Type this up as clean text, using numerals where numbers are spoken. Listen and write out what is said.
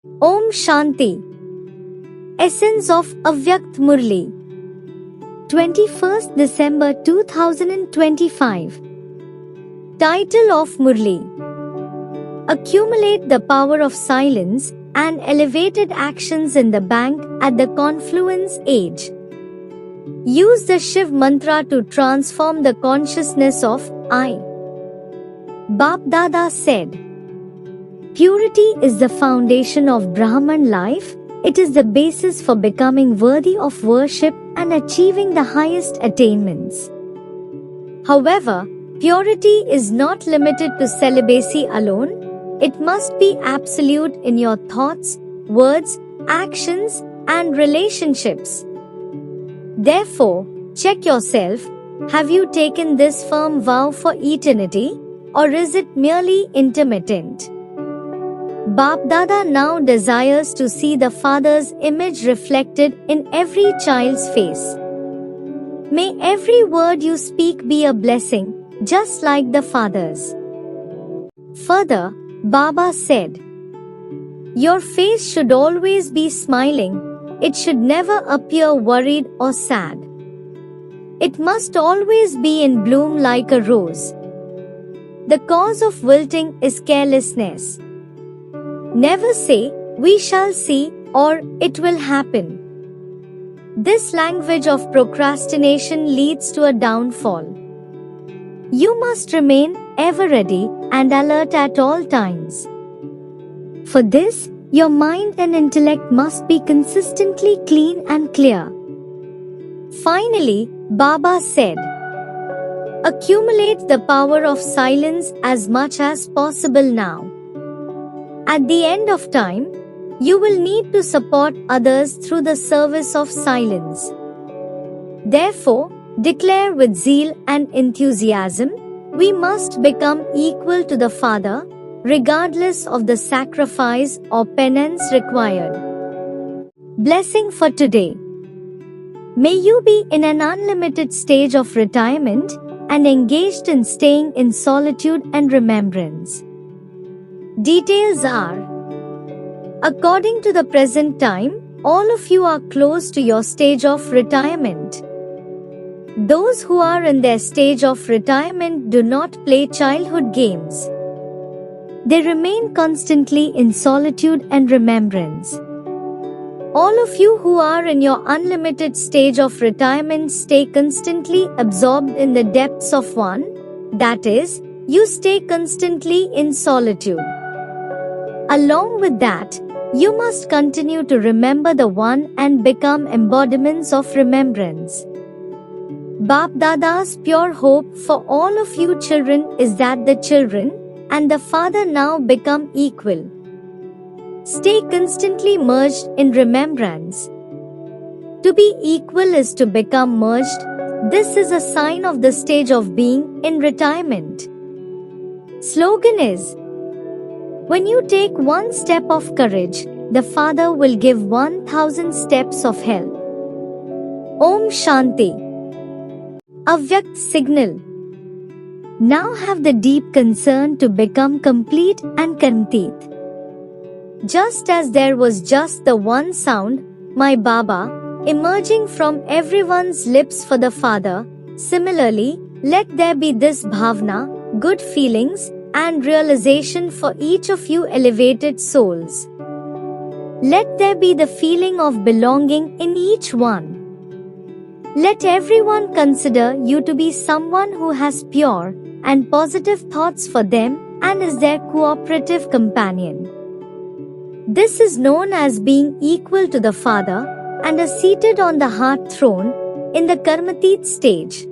Om Shanti. Essence of Avyakt Murli. 21st December 2025. Title of Murli: Accumulate the power of silence and elevated actions in the bank at the confluence age. Use the Shiv mantra to transform the consciousness of I. Bap Dada said, "Purity is the foundation of Brahman life. It is the basis for becoming worthy of worship and achieving the highest attainments." However, purity is not limited to celibacy alone. It must be absolute in your thoughts, words, actions, and relationships. Therefore, check yourself. Have you taken this firm vow for eternity, or is it merely intermittent? Bap Dada now desires to see the Father's image reflected in every child's face. May every word you speak be a blessing, just like the Father's. Further, Baba said, "Your face should always be smiling. It should never appear worried or sad. It must always be in bloom like a rose. The cause of wilting is carelessness. Never say, 'We shall see' or 'it will happen.' This language of procrastination leads to a downfall. You must remain ever ready and alert at all times. For this, your mind and intellect must be consistently clean and clear." Finally, Baba said, "Accumulate the power of silence as much as possible now. At the end of time, you will need to support others through the service of silence. Therefore, declare with zeal and enthusiasm, we must become equal to the Father, regardless of the sacrifice or penance required." Blessing for today. May you be in an unlimited stage of retirement and engaged in staying in solitude and remembrance. Details are: according to the present time, all of you are close to your stage of retirement. Those who are in their stage of retirement do not play childhood games. They remain constantly in solitude and remembrance. All of you who are in your unlimited stage of retirement stay constantly absorbed in the depths of one, that is, you stay constantly in solitude. Along with that, you must continue to remember the One and become embodiments of remembrance. Bap Dada's pure hope for all of you children is that the children and the Father now become equal. Stay constantly merged in remembrance. To be equal is to become merged. This is a sign of the stage of being in retirement. Slogan is, when you take one step of courage, the Father will give 1,000 steps of help. Om Shanti. Avyakt Signal. Now have the deep concern to become complete and complete. Just as there was just the one sound, my Baba, emerging from everyone's lips for the Father, similarly, let there be this bhavna, good feelings, and realization for each of you elevated souls. Let there be the feeling of belonging in each one. Let everyone consider you to be someone who has pure and positive thoughts for them and is their cooperative companion. This is known as being equal to the Father and is seated on the heart throne in the Karmatit stage.